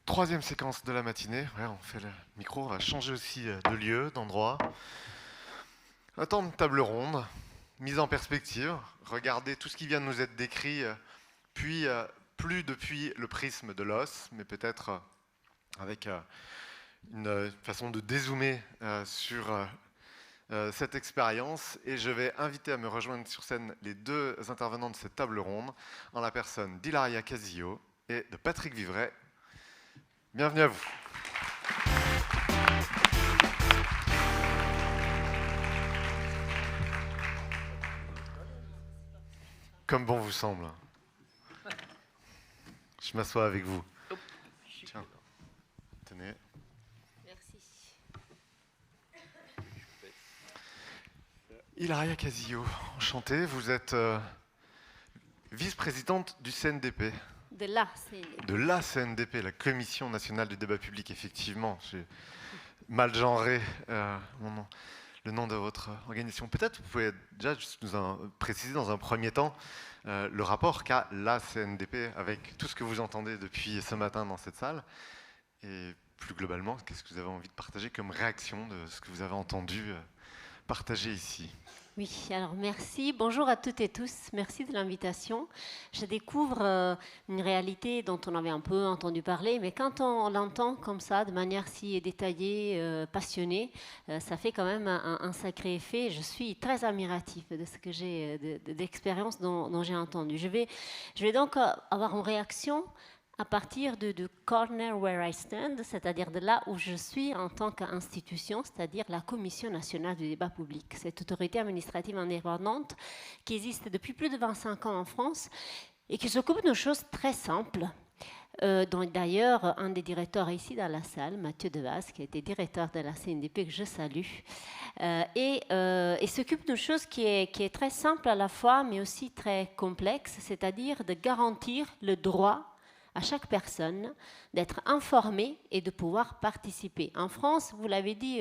Troisième séquence de la matinée. Ouais, on fait le micro, on va changer aussi de lieu, d'endroit. Un temps de table ronde, mise en perspective, regarder tout ce qui vient de nous être décrit, puis plus depuis le prisme de l'os, mais peut-être avec une façon de dézoomer sur cette expérience. Et je vais inviter à me rejoindre sur scène les deux intervenants de cette table ronde, en la personne d'Hilaria Casillo et de Patrick Vivray. Bienvenue à vous. Comme bon vous semble. Je m'assois avec vous. Tiens, tenez. Merci. Hilaria Casillo, enchantée. Vous êtes vice-présidente du CNDP. De la CNDP. De la CNDP, la Commission nationale du débat public, effectivement. J'ai mal genré le nom de votre organisation. Peut-être vous pouvez déjà juste nous préciser dans un premier temps le rapport qu'a la CNDP avec tout ce que vous entendez depuis ce matin dans cette salle. Et plus globalement, qu'est-ce que vous avez envie de partager comme réaction de ce que vous avez entendu partager ici? Oui, alors merci. Bonjour à toutes et tous. Merci de l'invitation. Je découvre une réalité dont on avait un peu entendu parler, mais quand on l'entend comme ça, de manière si détaillée, passionnée, ça fait quand même un sacré effet. Je suis très admirative de ce que j'ai, d'expérience dont j'ai entendu. Je vais donc avoir une réaction à partir de corner where I stand, c'est-à-dire de là où je suis en tant qu'institution, c'est-à-dire la Commission nationale du débat public, cette autorité administrative indépendante qui existe depuis plus de 25 ans en France et qui s'occupe de choses très simples. Dont d'ailleurs, un des directeurs ici dans la salle, Mathieu Devaz, qui a été directeur de la CNDP, que je salue, et s'occupe d'une chose qui est très simple à la fois, mais aussi très complexe, c'est-à-dire de garantir le droit à chaque personne d'être informée et de pouvoir participer. En France, vous l'avez dit,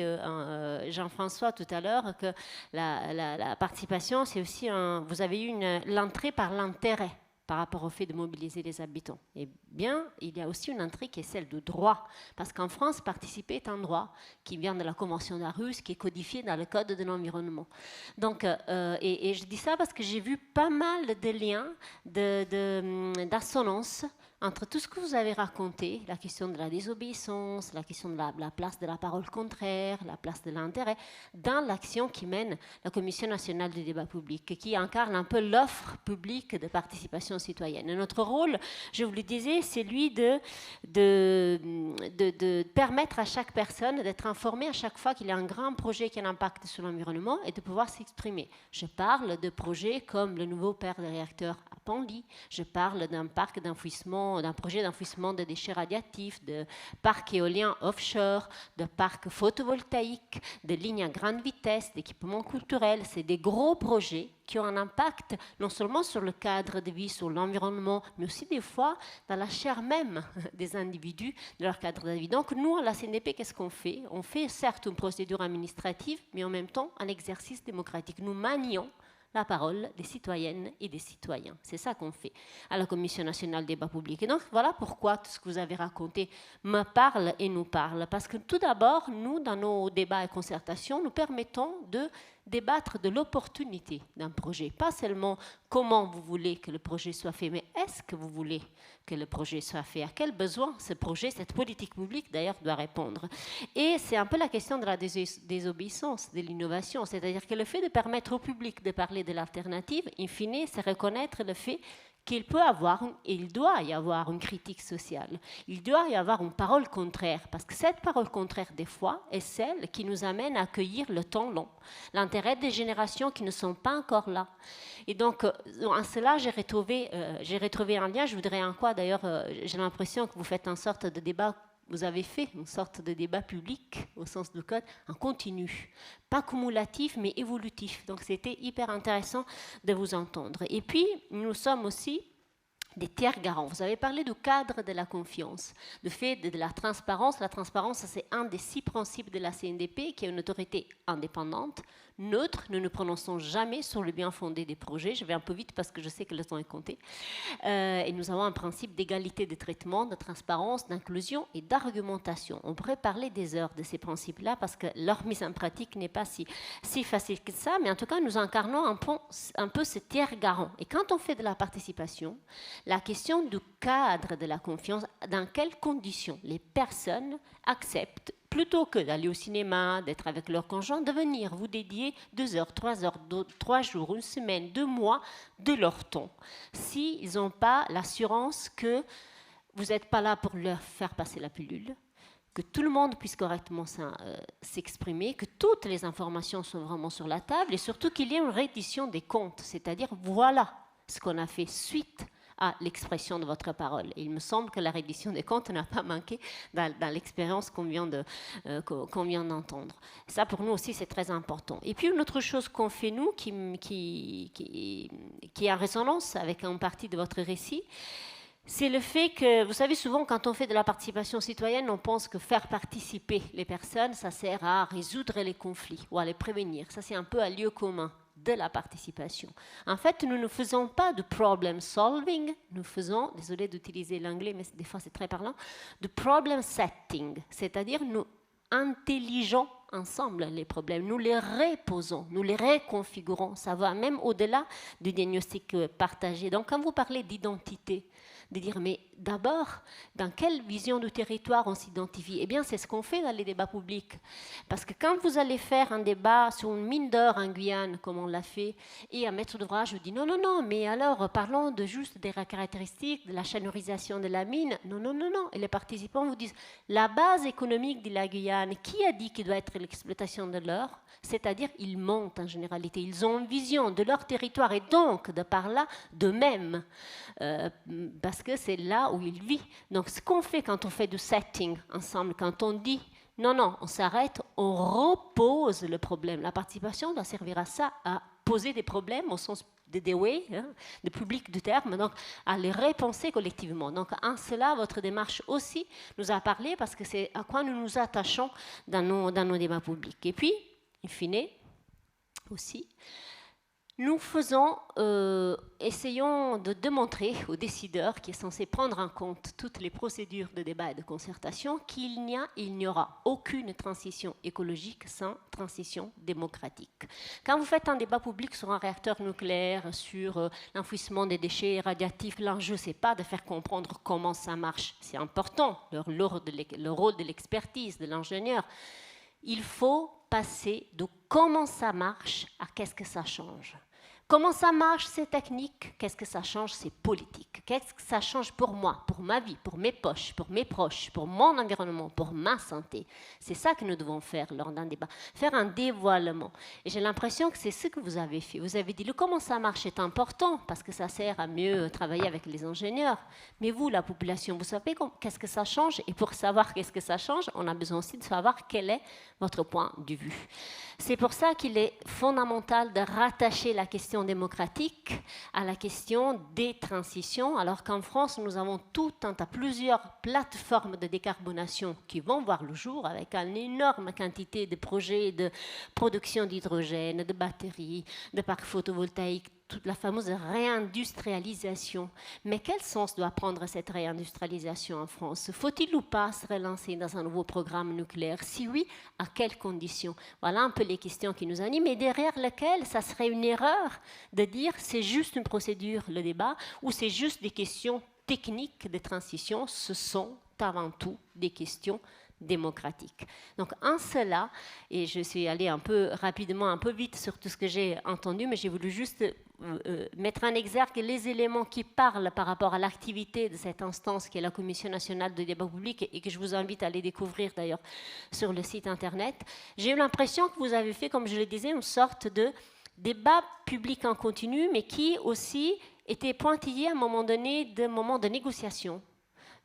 Jean-François, tout à l'heure, que la participation, c'est aussi vous avez eu l'entrée par l'intérêt par rapport au fait de mobiliser les habitants. Eh bien, il y a aussi une entrée qui est celle du droit, parce qu'en France, participer est un droit qui vient de la Convention d'Aarhus, qui est codifié dans le Code de l'environnement. Donc, et je dis ça parce que j'ai vu pas mal de liens, d'assonance entre tout ce que vous avez raconté, la question de la désobéissance, la question de la place de la parole contraire, la place de l'intérêt, dans l'action qui mène la Commission nationale du débat public, qui incarne un peu l'offre publique de participation citoyenne. Et notre rôle, je vous le disais, c'est lui de permettre à chaque personne d'être informée à chaque fois qu'il y a un grand projet qui a un impact sur l'environnement et de pouvoir s'exprimer. Je parle de projets comme le nouveau père de réacteur à Penly, je parle d'un parc d'enfouissement, d'un projet d'enfouissement de déchets radiactifs, de parcs éoliens offshore, de parcs photovoltaïques, de lignes à grande vitesse, d'équipements culturels. C'est des gros projets qui ont un impact non seulement sur le cadre de vie, sur l'environnement, mais aussi des fois dans la chair même des individus, de leur cadre de vie. Donc nous, à la CNDP, qu'est-ce qu'on fait? On fait certes une procédure administrative, mais en même temps un exercice démocratique. Nous manions la parole des citoyennes et des citoyens. C'est ça qu'on fait à la Commission nationale du débat public. Et donc, voilà pourquoi tout ce que vous avez raconté me parle et nous parle. Parce que tout d'abord, nous, dans nos débats et concertations, nous permettons de débattre de l'opportunité d'un projet. Pas seulement comment vous voulez que le projet soit fait, mais est-ce que vous voulez que le projet soit fait? À quel besoin ce projet, cette politique publique d'ailleurs, doit répondre? Et c'est un peu la question de la désobéissance, de l'innovation. C'est-à-dire que le fait de permettre au public de parler de l'alternative, in fine, c'est reconnaître le fait qu'il peut avoir, et il doit y avoir une critique sociale. Il doit y avoir une parole contraire, parce que cette parole contraire, des fois, est celle qui nous amène à accueillir le temps long, l'intérêt des générations qui ne sont pas encore là. Et donc, en cela, j'ai retrouvé un lien. Je voudrais en quoi, d'ailleurs, j'ai l'impression que vous faites une sorte de débat. Vous avez fait une sorte de débat public, au sens du code, en continu. Pas cumulatif, mais évolutif. Donc, c'était hyper intéressant de vous entendre. Et puis, nous sommes aussi des tiers garants. Vous avez parlé du cadre de la confiance, du fait de la transparence. La transparence, c'est un des 6 principes de la CNDP, qui est une autorité indépendante, neutre. Nous ne prononçons jamais sur le bien fondé des projets. Je vais un peu vite parce que je sais que le temps est compté. Et nous avons un principe d'égalité de traitement, de transparence, d'inclusion et d'argumentation. On pourrait parler des heures de ces principes-là parce que leur mise en pratique n'est pas si facile que ça, mais en tout cas, nous incarnons un peu ce tiers garant. Et quand on fait de la participation, la question du cadre de la confiance, dans quelles conditions les personnes acceptent, plutôt que d'aller au cinéma, d'être avec leur conjoint, de venir vous dédier 2 heures, 3 heures, 3 jours, 1 semaine, 2 mois de leur temps. S'ils n'ont pas l'assurance que vous n'êtes pas là pour leur faire passer la pilule, que tout le monde puisse correctement s'exprimer, que toutes les informations sont vraiment sur la table et surtout qu'il y ait une reddition des comptes, c'est-à-dire voilà ce qu'on a fait suite à l'expression de votre parole. Et il me semble que la reddition des comptes n'a pas manqué dans l'expérience qu'on vient d'entendre. Ça, pour nous aussi, c'est très important. Et puis, une autre chose qu'on fait, nous, qui est en résonance avec une partie de votre récit, c'est le fait que, vous savez, souvent, quand on fait de la participation citoyenne, on pense que faire participer les personnes, ça sert à résoudre les conflits ou à les prévenir. Ça, c'est un peu un lieu commun de la participation. En fait, nous ne faisons pas de problem solving, nous faisons, désolé d'utiliser l'anglais, mais des fois c'est très parlant, de problem setting, c'est-à-dire nous intelligeons ensemble les problèmes, nous les reposons, nous les reconfigurons, ça va même au-delà du diagnostic partagé. Donc quand vous parlez d'identité, de dire mais d'abord, dans quelle vision du territoire on s'identifie? Eh bien, c'est ce qu'on fait dans les débats publics. Parce que quand vous allez faire un débat sur une mine d'or en Guyane, comme on l'a fait, et un maître d'ouvrage vous dit non, non, non, mais alors parlons de juste des caractéristiques de la chanorisation de la mine. Non, non, non, non. Et les participants vous disent la base économique de la Guyane, qui a dit qu'il doit être l'exploitation de l'or? C'est-à-dire, ils montent en généralité, ils ont une vision de leur territoire et donc, de par là, d'eux-mêmes. Parce que c'est là où ils vivent. Donc, ce qu'on fait quand on fait du setting ensemble, quand on dit non, non, on s'arrête, on repose le problème. La participation doit servir à ça, à poser des problèmes au sens de Dewey, de public du terme, donc à les repenser collectivement. Donc, en cela, votre démarche aussi nous a parlé parce que c'est à quoi nous nous attachons dans nos débats publics. Et puis, in fine, aussi, nous essayons de démontrer aux décideurs qui est censé prendre en compte toutes les procédures de débat et de concertation qu'il n'y aura aucune transition écologique sans transition démocratique. Quand vous faites un débat public sur un réacteur nucléaire, sur l'enfouissement des déchets radioactifs, l'enjeu, ce n'est pas de faire comprendre comment ça marche. C'est important, le rôle de l'expertise, de l'ingénieur. Il faut passer de comment ça marche à qu'est-ce que ça change. Comment ça marche, c'est technique, qu'est-ce que ça change, c'est politique. Qu'est-ce que ça change pour moi, pour ma vie, pour mes poches, pour mes proches, pour mon environnement, pour ma santé. C'est ça que nous devons faire lors d'un débat, faire un dévoilement. Et j'ai l'impression que c'est ce que vous avez fait. Vous avez dit le comment ça marche est important parce que ça sert à mieux travailler avec les ingénieurs. Mais vous, la population, vous savez qu'est-ce que ça change? Et pour savoir qu'est-ce que ça change, on a besoin aussi de savoir quel est votre point de vue. C'est pour ça qu'il est fondamental de rattacher la question démocratique à la question des transitions, alors qu'en France, nous avons plusieurs plateformes de décarbonation qui vont voir le jour avec une énorme quantité de projets de production d'hydrogène, de batteries, de parcs photovoltaïques, toute la fameuse réindustrialisation. Mais quel sens doit prendre cette réindustrialisation en France? Faut-il ou pas se relancer dans un nouveau programme nucléaire? Si oui, à quelles conditions? Voilà un peu les questions qui nous animent et derrière lesquelles ça serait une erreur de dire c'est juste une procédure, le débat, ou c'est juste des questions techniques de transition. Ce sont avant tout des questions démocratique. Donc en cela, et je suis allée un peu rapidement, un peu vite sur tout ce que j'ai entendu, mais j'ai voulu juste mettre en exergue les éléments qui parlent par rapport à l'activité de cette instance qui est la Commission nationale de débat public et que je vous invite à aller découvrir d'ailleurs sur le site internet. J'ai eu l'impression que vous avez fait, comme je le disais, une sorte de débat public en continu, mais qui aussi était pointillé à un moment donné de moments de négociation,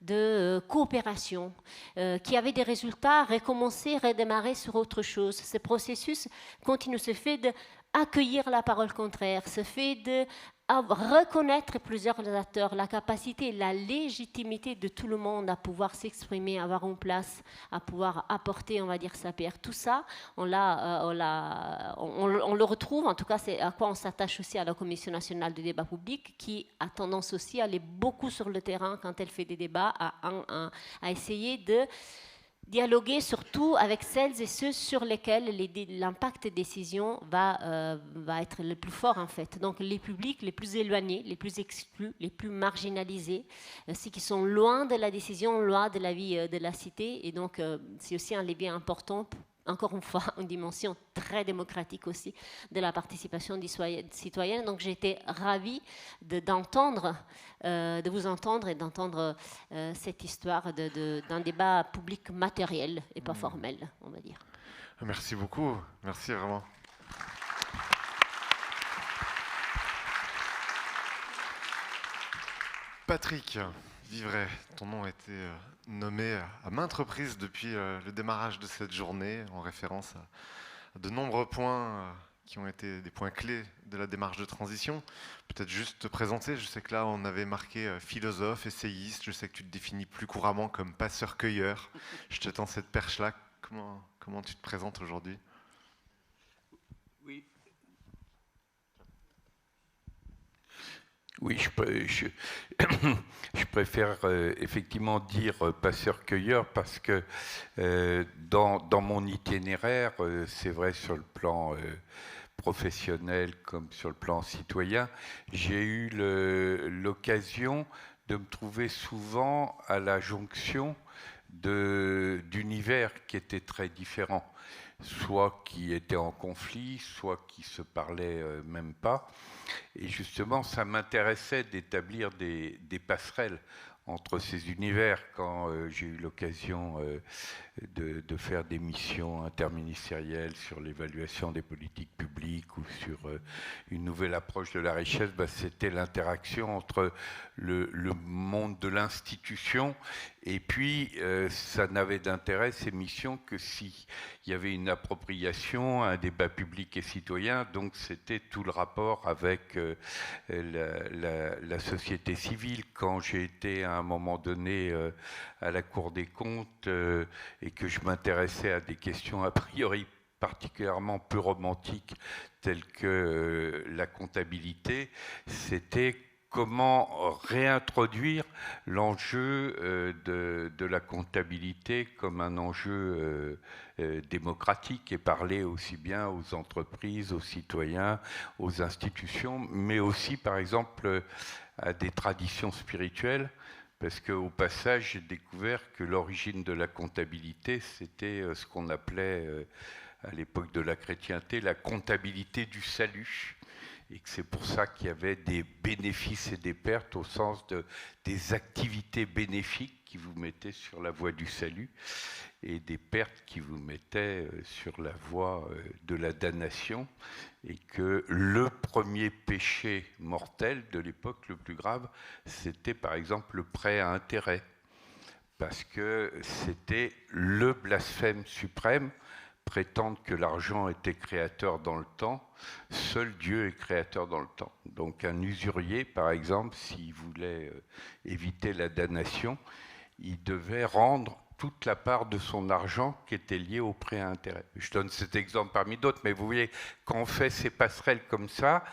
de coopération, qui avait des résultats, recommencer, redémarrer sur autre chose. Ce processus continue, se fait d'accueillir la parole contraire, se fait à reconnaître plusieurs acteurs, la capacité, la légitimité de tout le monde à pouvoir s'exprimer, avoir une place, à pouvoir apporter, on va dire, sa pierre. Tout ça, on le retrouve, en tout cas, c'est à quoi on s'attache aussi à la Commission nationale du débat public, qui a tendance aussi à aller beaucoup sur le terrain quand elle fait des débats, à essayer de dialoguer surtout avec celles et ceux sur lesquels l'impact des décisions va être le plus fort en fait. Donc les publics les plus éloignés, les plus exclus, les plus marginalisés, ceux qui sont loin de la décision, loin de la vie de la cité. Et donc c'est aussi un levier important, encore une fois, une dimension très démocratique aussi de la participation citoyenne. Donc j'ai été ravie d'entendre, de vous entendre et d'entendre cette histoire d'un débat public matériel et pas formel, on va dire. Merci beaucoup, merci vraiment. Patrick Vivray, ton nom a été nommé à maintes reprises depuis le démarrage de cette journée, en référence à de nombreux points qui ont été des points clés de la démarche de transition. Peut-être juste te présenter, je sais que là on avait marqué philosophe, essayiste, je sais que tu te définis plus couramment comme passeur-cueilleur. Je te tends cette perche-là, comment tu te présentes aujourd'hui ? Oui. Oui, je préfère effectivement dire passeur-cueilleur parce que dans mon itinéraire, c'est vrai sur le plan professionnel comme sur le plan citoyen, j'ai eu l'occasion de me trouver souvent à la jonction d'univers qui étaient très différents, soit qui étaient en conflit, soit qui se parlaient même pas. Et justement, ça m'intéressait d'établir des passerelles entre ces univers quand j'ai eu l'occasion de faire des missions interministérielles sur l'évaluation des politiques publiques ou sur une nouvelle approche de la richesse. C'était l'interaction entre le monde de l'institution et puis ça n'avait d'intérêt, ces missions, que s'il y avait une appropriation, un débat public et citoyen. Donc c'était tout le rapport avec la société civile. Quand j'ai été à un moment donné à la Cour des comptes et que je m'intéressais à des questions a priori particulièrement peu romantiques telles que la comptabilité, c'était comment réintroduire l'enjeu de la comptabilité comme un enjeu démocratique et parler aussi bien aux entreprises, aux citoyens, aux institutions, mais aussi par exemple à des traditions spirituelles. Parce qu'au passage, j'ai découvert que l'origine de la comptabilité, c'était ce qu'on appelait à l'époque de la chrétienté la comptabilité du salut. Et que c'est pour ça qu'il y avait des bénéfices et des pertes au sens des activités bénéfiques qui vous mettaient sur la voie du salut et des pertes qui vous mettaient sur la voie de la damnation. Et que le premier péché mortel de l'époque, le plus grave, c'était par exemple le prêt à intérêt. Parce que c'était le blasphème suprême, prétendre que l'argent était créateur dans le temps. Seul Dieu est créateur dans le temps. Donc un usurier, par exemple, s'il voulait éviter la damnation, il devait rendre toute la part de son argent qui était liée au prêt à intérêt. Je donne cet exemple parmi d'autres, mais vous voyez, quand on fait ces passerelles comme ça,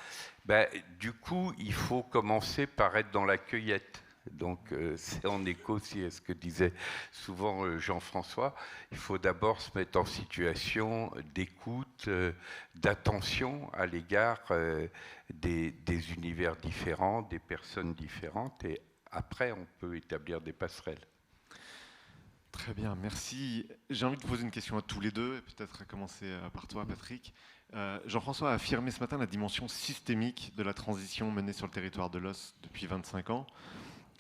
du coup, il faut commencer par être dans la cueillette. Donc c'est en écho aussi à ce que disait souvent Jean-François. Il faut d'abord se mettre en situation d'écoute, d'attention à l'égard des univers différents, des personnes différentes, et après on peut établir des passerelles. Très bien, merci. J'ai envie de poser une question à tous les deux, et peut-être commencer par toi, Patrick. Jean-François a affirmé ce matin la dimension systémique de la transition menée sur le territoire de l'Oss depuis 25 ans.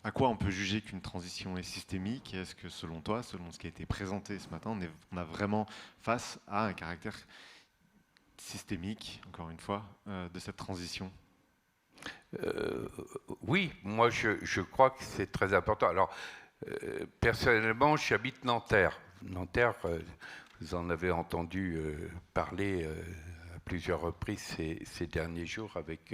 À quoi on peut juger qu'une transition est systémique? Et est-ce que, selon toi, selon ce qui a été présenté ce matin, on a vraiment face à un caractère systémique, encore une fois, de cette transition? Oui, moi je crois que c'est très important. Alors, personnellement, j'habite Nanterre. Nanterre, vous en avez entendu parler à plusieurs reprises ces derniers jours avec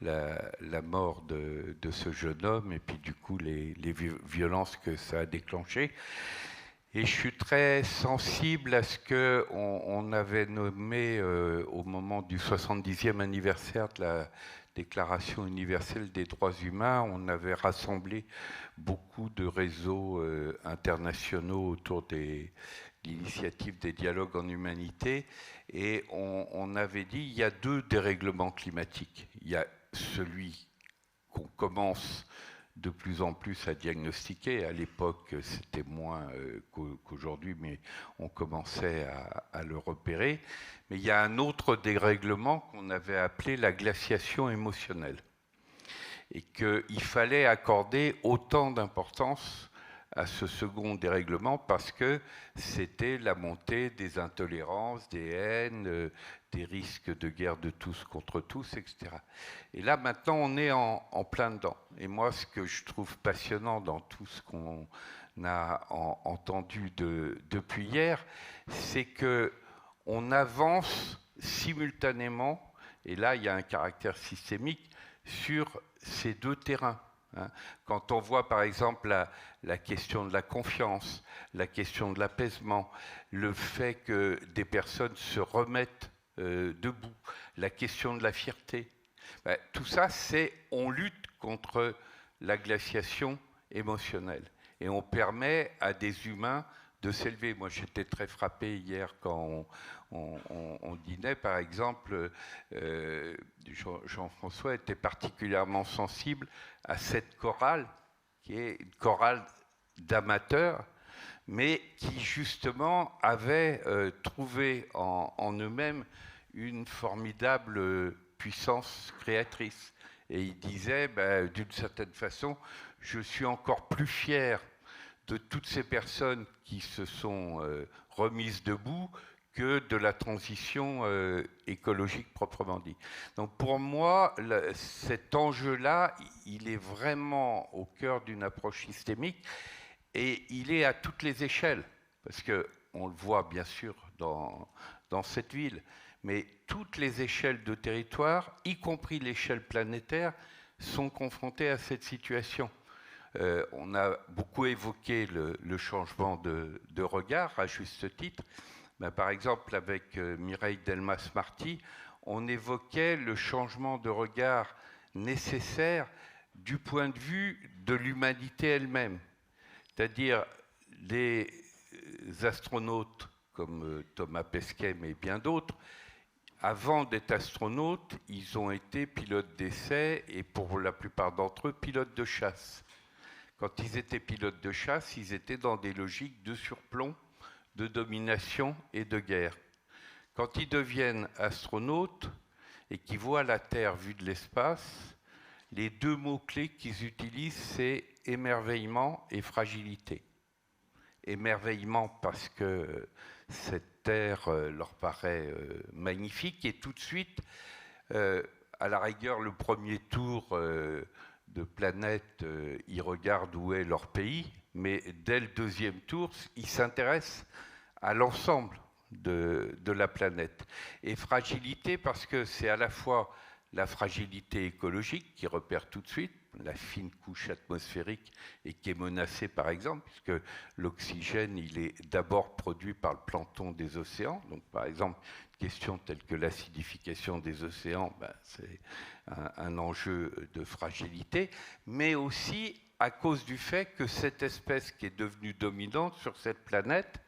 la mort de ce jeune homme et puis du coup les violences que ça a déclenchées. Et je suis très sensible à ce qu'on avait nommé au moment du 70e anniversaire de la Déclaration universelle des droits humains, on avait rassemblé beaucoup de réseaux internationaux autour des l'initiative des dialogues en humanité, et on avait dit il y a deux dérèglements climatiques. Il y a celui qu'on commence de plus en plus à diagnostiquer. À l'époque, c'était moins qu'aujourd'hui, mais on commençait à le repérer. Mais il y a un autre dérèglement qu'on avait appelé la glaciation émotionnelle, et qu'il fallait accorder autant d'importance à ce second dérèglement parce que c'était la montée des intolérances, des haines, des risques de guerre de tous contre tous, etc. Et là, maintenant, on est en plein dedans. Et moi, ce que je trouve passionnant dans tout ce qu'on a entendu depuis hier, c'est qu'on avance simultanément, et là, il y a un caractère systémique, sur ces deux terrains. Quand on voit par exemple la question de la confiance, la question de l'apaisement, le fait que des personnes se remettent debout, la question de la fierté, tout ça, c'est on lutte contre la glaciation émotionnelle et on permet à des humains de s'élever. Moi, j'étais très frappé hier quand on dînait, par exemple, Jean-François était particulièrement sensible à cette chorale, qui est une chorale d'amateurs, mais qui justement avait trouvé en eux-mêmes une formidable puissance créatrice. Et il disait, d'une certaine façon, je suis encore plus fier de toutes ces personnes qui se sont remises debout que de la transition écologique proprement dit. Donc pour moi, cet enjeu-là, il est vraiment au cœur d'une approche systémique et il est à toutes les échelles, parce qu'on le voit bien sûr dans cette ville, mais toutes les échelles de territoire, y compris l'échelle planétaire, sont confrontées à cette situation. On a beaucoup évoqué le changement de regard, à juste titre. Par exemple, avec Mireille Delmas-Marty, on évoquait le changement de regard nécessaire du point de vue de l'humanité elle-même. C'est-à-dire les astronautes comme Thomas Pesquet, mais bien d'autres, avant d'être astronautes, ils ont été pilotes d'essai et pour la plupart d'entre eux, pilotes de chasse. Quand ils étaient pilotes de chasse, ils étaient dans des logiques de surplomb, de domination et de guerre. Quand ils deviennent astronautes et qu'ils voient la Terre vue de l'espace, les deux mots-clés qu'ils utilisent, c'est émerveillement et fragilité. Émerveillement parce que cette Terre leur paraît magnifique et tout de suite, à la rigueur, le premier tour de planète, ils regardent où est leur pays, mais dès le deuxième tour, ils s'intéressent à l'ensemble de la planète. Et fragilité parce que c'est à la fois la fragilité écologique qui repère tout de suite, la fine couche atmosphérique et qui est menacée par exemple, puisque l'oxygène il est d'abord produit par le plancton des océans. Donc par exemple, une question telle que l'acidification des océans, c'est un enjeu de fragilité, mais aussi à cause du fait que cette espèce qui est devenue dominante sur cette planète,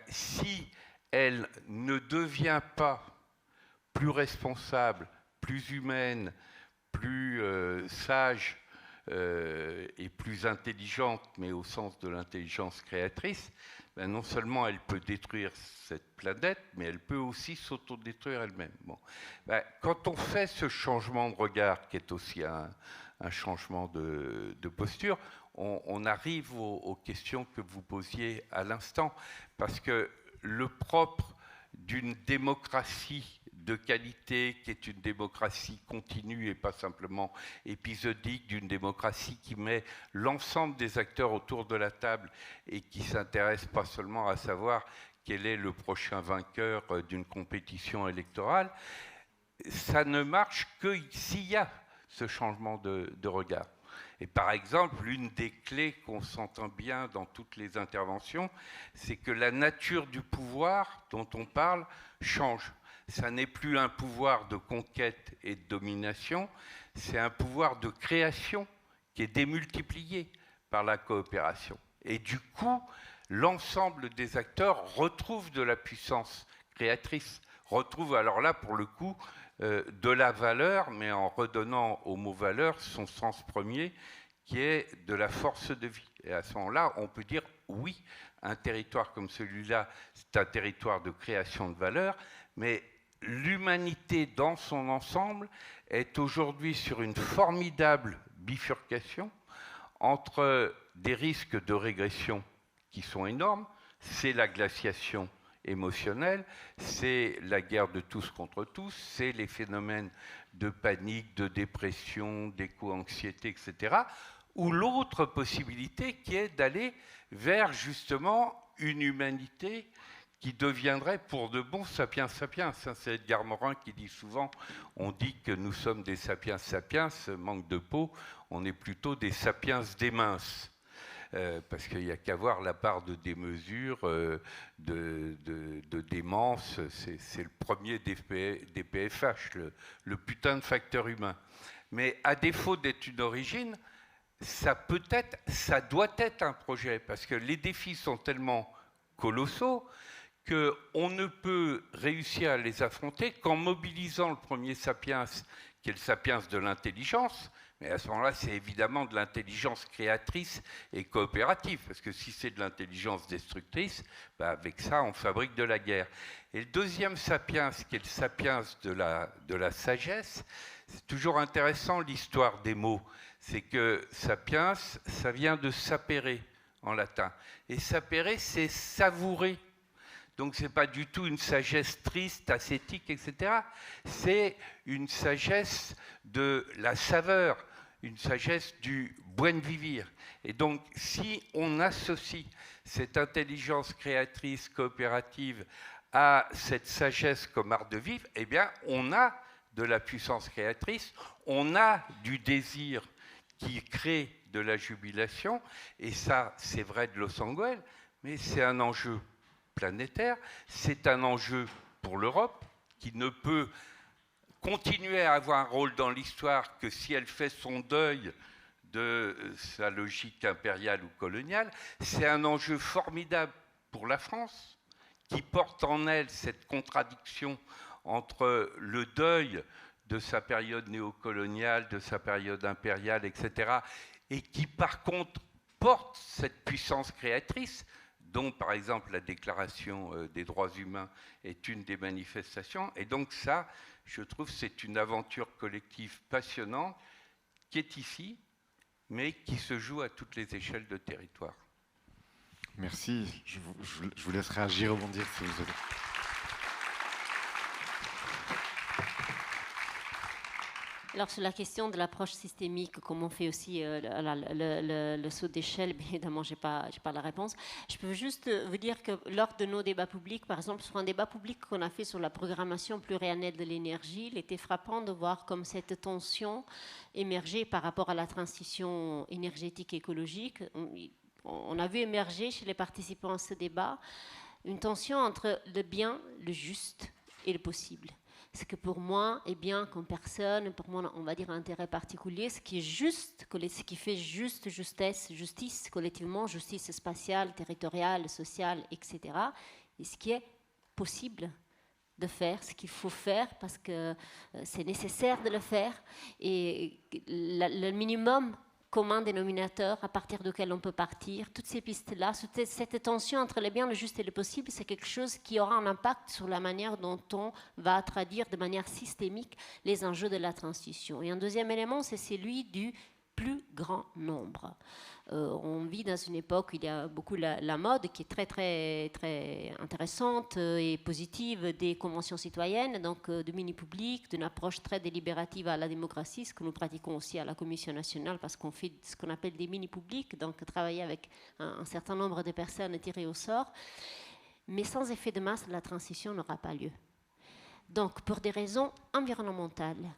si elle ne devient pas plus responsable, plus humaine, plus sage et plus intelligente, mais au sens de l'intelligence créatrice, non seulement elle peut détruire cette planète, mais elle peut aussi s'autodétruire elle-même. Bon. Quand on fait ce changement de regard, qui est aussi un changement de posture, on arrive aux questions que vous posiez à l'instant, parce que le propre d'une démocratie de qualité, qui est une démocratie continue et pas simplement épisodique, d'une démocratie qui met l'ensemble des acteurs autour de la table et qui s'intéresse pas seulement à savoir quel est le prochain vainqueur d'une compétition électorale, ça ne marche que s'il y a ce changement de regard. Et par exemple, l'une des clés qu'on s'entend bien dans toutes les interventions, c'est que la nature du pouvoir dont on parle change. Ça n'est plus un pouvoir de conquête et de domination, c'est un pouvoir de création qui est démultiplié par la coopération. Et du coup, l'ensemble des acteurs retrouvent de la puissance créatrice, retrouvent alors là, pour le coup, de la valeur, mais en redonnant au mot valeur son sens premier, qui est de la force de vie. Et à ce moment-là, on peut dire oui, un territoire comme celui-là, c'est un territoire de création de valeur, mais l'humanité dans son ensemble est aujourd'hui sur une formidable bifurcation entre des risques de régression qui sont énormes, c'est la glaciation émotionnelle, c'est la guerre de tous contre tous, c'est les phénomènes de panique, de dépression, d'éco-anxiété, etc. Ou l'autre possibilité qui est d'aller vers justement une humanité qui deviendrait pour de bons sapiens sapiens. C'est Edgar Morin qui dit souvent, on dit que nous sommes des sapiens sapiens, manque de peau, on est plutôt des sapiens déminces. Parce qu'il n'y a qu'à voir la part de démesure, de démence, c'est le premier des PFH, le putain de facteur humain. Mais à défaut d'être une origine, ça doit être un projet, parce que les défis sont tellement colossaux qu'on ne peut réussir à les affronter qu'en mobilisant le premier sapiens, qui est le sapiens de l'intelligence. Mais à ce moment-là, c'est évidemment de l'intelligence créatrice et coopérative, parce que si c'est de l'intelligence destructrice, ben avec ça, on fabrique de la guerre. Et le deuxième sapiens, qui est le sapiens de la sagesse, c'est toujours intéressant l'histoire des mots. C'est que sapiens, ça vient de sapere en latin. Et sapere, c'est savourer. Donc ce n'est pas du tout une sagesse triste, ascétique, etc. C'est une sagesse de la saveur, une sagesse du buen vivir. Et donc, si on associe cette intelligence créatrice, coopérative, à cette sagesse comme art de vivre, eh bien, on a de la puissance créatrice, on a du désir qui crée de la jubilation, et ça, c'est vrai de Los Angeles, mais c'est un enjeu planétaire, c'est un enjeu pour l'Europe, qui ne peut continuer à avoir un rôle dans l'histoire que si elle fait son deuil de sa logique impériale ou coloniale. C'est un enjeu formidable pour la France, qui porte en elle cette contradiction entre le deuil de sa période néocoloniale, de sa période impériale, etc., et qui par contre porte cette puissance créatrice, dont par exemple la Déclaration des droits humains est une des manifestations. Et donc ça, je trouve, c'est une aventure collective passionnante qui est ici, mais qui se joue à toutes les échelles de territoire. Merci. Je vous laisse réagir, rebondir si vous voulez. Alors, sur la question de l'approche systémique, comme on fait aussi le saut d'échelle, bien évidemment, je n'ai pas la réponse. Je peux juste vous dire que lors de nos débats publics, par exemple, sur un débat public qu'on a fait sur la programmation pluriannuelle de l'énergie, il était frappant de voir comme cette tension émergeait par rapport à la transition énergétique écologique. On a vu émerger chez les participants à ce débat une tension entre le bien, le juste et le possible. Ce que pour moi est bien comme personne, pour moi on va dire un intérêt particulier, ce qui est juste, ce qui fait justice collectivement, justice spatiale, territoriale, sociale, etc. Et ce qui est possible de faire, ce qu'il faut faire parce que c'est nécessaire de le faire. Et le minimum commun dénominateur à partir duquel on peut partir, toutes ces pistes-là, cette tension entre le bien, le juste et le possible, c'est quelque chose qui aura un impact sur la manière dont on va traduire de manière systémique les enjeux de la transition. Et un deuxième élément, c'est celui du plus grand nombre. On vit dans une époque où il y a beaucoup la mode qui est très, très, très intéressante et positive des conventions citoyennes, donc de mini-public, d'une approche très délibérative à la démocratie, ce que nous pratiquons aussi à la Commission nationale parce qu'on fait ce qu'on appelle des mini-publics, donc travailler avec un certain nombre de personnes tirées au sort. Mais sans effet de masse, la transition n'aura pas lieu. Donc, pour des raisons environnementales,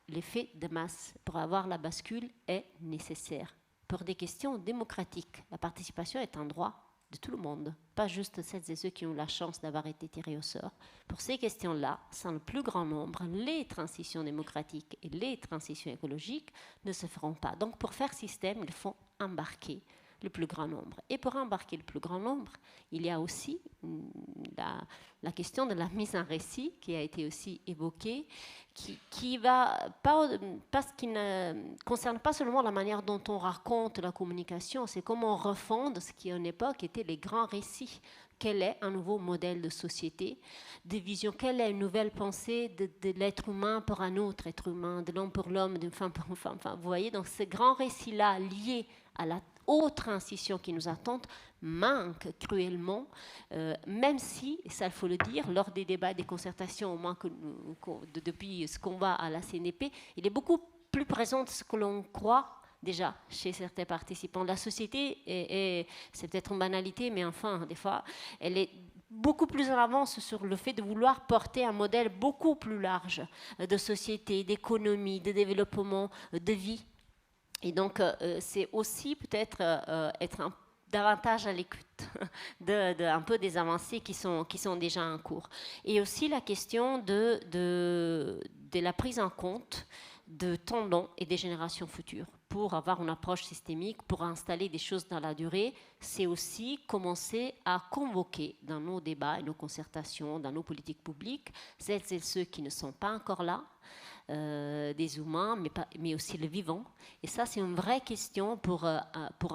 l'effet de masse pour avoir la bascule est nécessaire. Pour des questions démocratiques, la participation est un droit de tout le monde, pas juste celles et ceux qui ont la chance d'avoir été tirés au sort. Pour ces questions-là, sans le plus grand nombre, les transitions démocratiques et les transitions écologiques ne se feront pas. Donc pour faire système, il faut embarquer le plus grand nombre. Et pour embarquer le plus grand nombre, il y a aussi la question de la mise en récit qui a été aussi évoquée, qui ne concerne pas seulement la manière dont on raconte la communication, c'est comment on refonde ce qui à une époque était les grands récits. Quel est un nouveau modèle de société, de vision, quelle est une nouvelle pensée de l'être humain pour un autre être humain, de l'homme pour l'homme, d'une femme pour une femme. Enfin, vous voyez, donc ce grand récit-là lié à la haute transition qui nous attend manque cruellement, même si, et ça il faut le dire, lors des débats, des concertations, au moins depuis ce qu'on va à la CNDP, il est beaucoup plus présent de ce que l'on croit déjà chez certains participants. La société, c'est peut-être une banalité, mais enfin, des fois, elle est beaucoup plus en avance sur le fait de vouloir porter un modèle beaucoup plus large de société, d'économie, de développement, de vie. Et donc, c'est aussi peut-être être davantage à l'écoute un peu des avancées qui sont déjà en cours. Et aussi la question de la prise en compte de temps long et des générations futures. Pour avoir une approche systémique, pour installer des choses dans la durée, c'est aussi commencer à convoquer dans nos débats et nos concertations, dans nos politiques publiques, celles et ceux qui ne sont pas encore là, des humains, mais aussi le vivant. Et ça, c'est une vraie question pour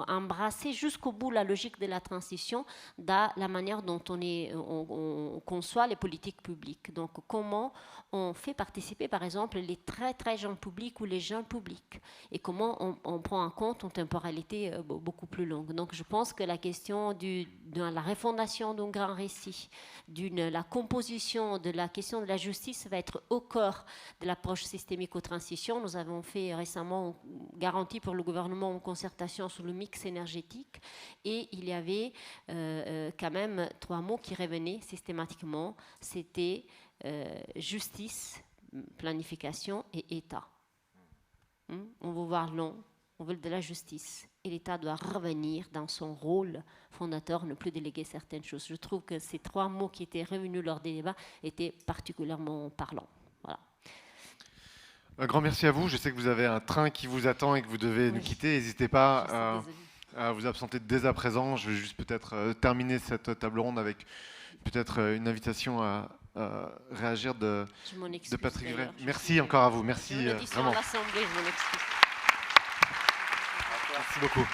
embrasser jusqu'au bout la logique de la transition dans la manière dont on conçoit les politiques publiques. Donc, comment on fait participer, par exemple, les très, très jeunes publics ou les jeunes publics, et comment on prend en compte une temporalité beaucoup plus longue. Donc, je pense que la question de la refondation d'un grand récit, la composition de la question de la justice va être au cœur de l'approche systémique aux transitions. Nous avons fait récemment garantie pour le gouvernement en concertation sur le mix énergétique et il y avait quand même 3 mots qui revenaient systématiquement. C'était justice, planification et État. On veut voir long, on veut de la justice. Et l'État doit revenir dans son rôle fondateur, ne plus déléguer certaines choses. Je trouve que ces 3 mots qui étaient revenus lors des débats étaient particulièrement parlants. Voilà. Un grand merci à vous. Je sais que vous avez un train qui vous attend et que vous devez nous quitter. N'hésitez pas à vous absenter dès à présent. Je vais juste peut-être terminer cette table ronde avec peut-être une invitation à réagir de Patrick Vray. Merci encore à vous. Merci vraiment. Je m'excuse. Merci beaucoup.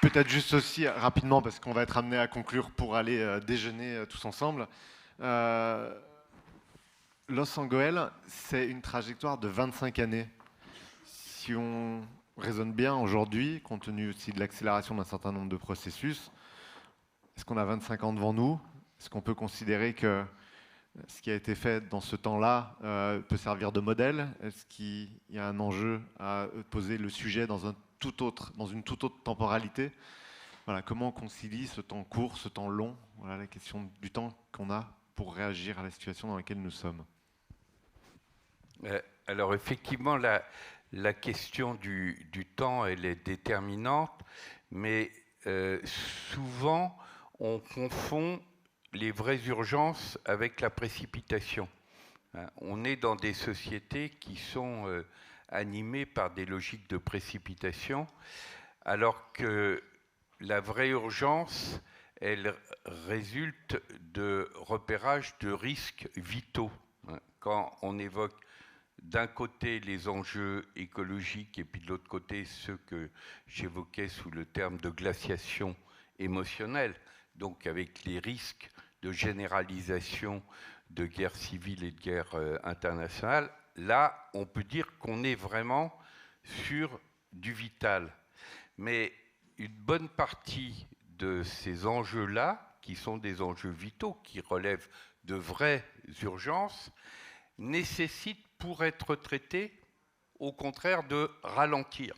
Peut-être juste aussi rapidement, parce qu'on va être amené à conclure pour aller déjeuner tous ensemble. Los Angeles, c'est une trajectoire de 25 années. Si on raisonne bien aujourd'hui, compte tenu aussi de l'accélération d'un certain nombre de processus, est-ce qu'on a 25 ans devant nous? Est-ce qu'on peut considérer que ce qui a été fait dans ce temps-là peut servir de modèle? Est-ce qu'il y a un enjeu à poser le sujet dans une toute autre temporalité? Voilà, comment on concilie ce temps court, ce temps long? Voilà la question du temps qu'on a pour réagir à la situation dans laquelle nous sommes. Alors effectivement, la question du temps, elle est déterminante, mais souvent on confond les vraies urgences avec la précipitation. On est dans des sociétés qui sont animées par des logiques de précipitation, alors que la vraie urgence, elle résulte de repérage de risques vitaux. Quand on évoque d'un côté les enjeux écologiques et puis de l'autre côté ceux que j'évoquais sous le terme de glaciation émotionnelle, donc avec les risques de généralisation de guerre civile et de guerre internationale, là, on peut dire qu'on est vraiment sur du vital. Mais une bonne partie de ces enjeux-là, qui sont des enjeux vitaux, qui relèvent de vraies urgences, nécessitent, pour être traités, au contraire, de ralentir.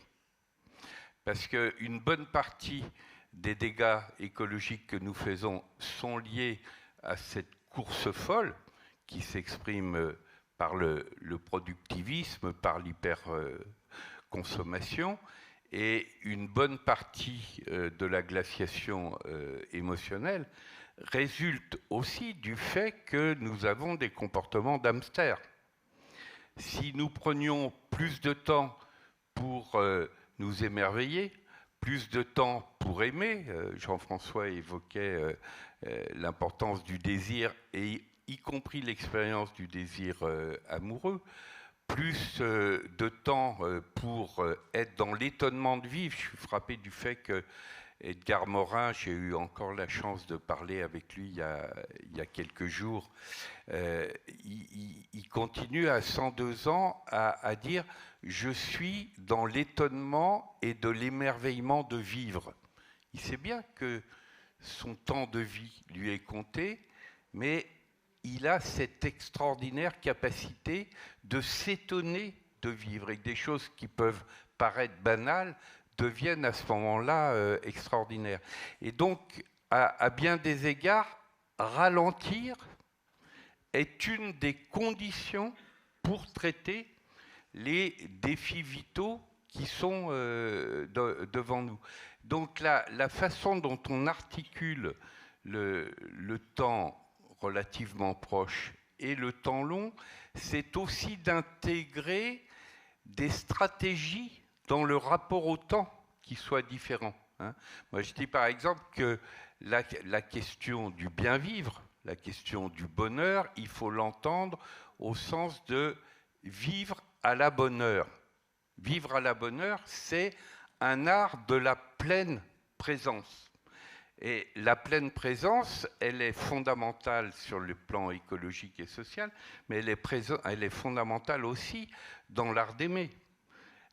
Parce qu'une bonne partie des dégâts écologiques que nous faisons sont liés à cette course folle qui s'exprime par le productivisme, par l'hyperconsommation, et une bonne partie de la glaciation émotionnelle résulte aussi du fait que nous avons des comportements d'hamster. Si nous prenions plus de temps pour nous émerveiller, plus de temps pour aimer, Jean-François évoquait l'importance du désir, et y compris l'expérience du désir amoureux, plus de temps pour être dans l'étonnement de vivre. Je suis frappé du fait que Edgar Morin, j'ai eu encore la chance de parler avec lui il y a quelques jours, il continue à 102 ans à dire « Je suis dans l'étonnement et de l'émerveillement de vivre ». Il sait bien que son temps de vie lui est compté, mais il a cette extraordinaire capacité de s'étonner de vivre, et que des choses qui peuvent paraître banales deviennent à ce moment-là extraordinaires. Et donc, à bien des égards, ralentir est une des conditions pour traiter les défis vitaux qui sont devant nous. Donc la façon dont on articule le temps relativement proche et le temps long, c'est aussi d'intégrer des stratégies dans le rapport au temps qui soient différents. Moi, je dis par exemple que la question du bien vivre, la question du bonheur, il faut l'entendre au sens de vivre à la bonne heure. Vivre à la bonne heure, c'est un art de la pleine présence. Et la pleine présence, elle est fondamentale sur le plan écologique et social, mais elle est fondamentale aussi dans l'art d'aimer.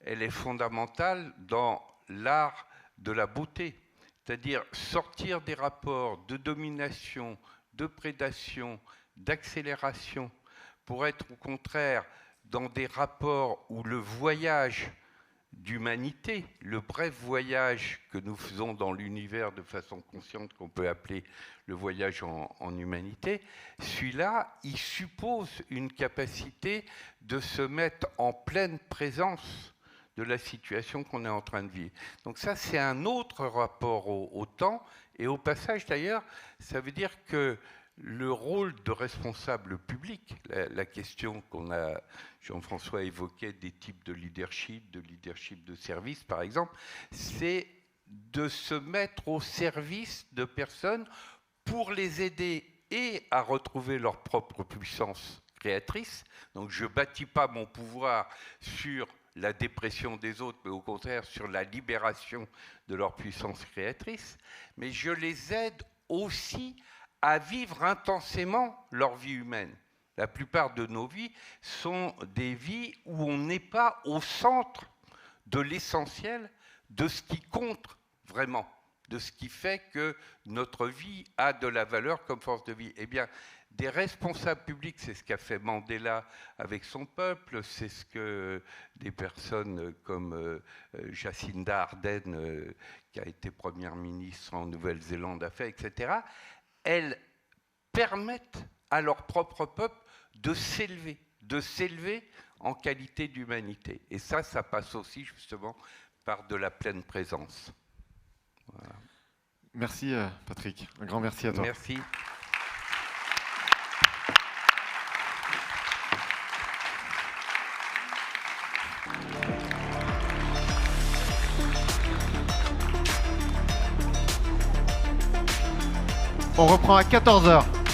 Elle est fondamentale dans l'art de la beauté, c'est-à-dire sortir des rapports de domination, de prédation, d'accélération, pour être au contraire dans des rapports où le voyage d'humanité, le bref voyage que nous faisons dans l'univers de façon consciente, qu'on peut appeler le voyage en humanité, celui-là, il suppose une capacité de se mettre en pleine présence de la situation qu'on est en train de vivre. Donc ça, c'est un autre rapport au temps, et au passage d'ailleurs, ça veut dire que le rôle de responsable public, la question qu'on a, Jean-François évoquait, des types de leadership de service par exemple, c'est de se mettre au service de personnes pour les aider et à retrouver leur propre puissance créatrice. Donc je ne bâtis pas mon pouvoir sur la dépression des autres, mais au contraire sur la libération de leur puissance créatrice, mais je les aide aussi à vivre intensément leur vie humaine. La plupart de nos vies sont des vies où on n'est pas au centre de l'essentiel, de ce qui compte vraiment, de ce qui fait que notre vie a de la valeur comme force de vie. Eh bien, des responsables publics, c'est ce qu'a fait Mandela avec son peuple, c'est ce que des personnes comme Jacinda Ardern, qui a été première ministre en Nouvelle-Zélande, a fait, etc., elles permettent à leur propre peuple de s'élever en qualité d'humanité. Et ça passe aussi justement par de la pleine présence. Voilà. Merci Patrick, un grand merci à toi. Merci. On reprend à 14h.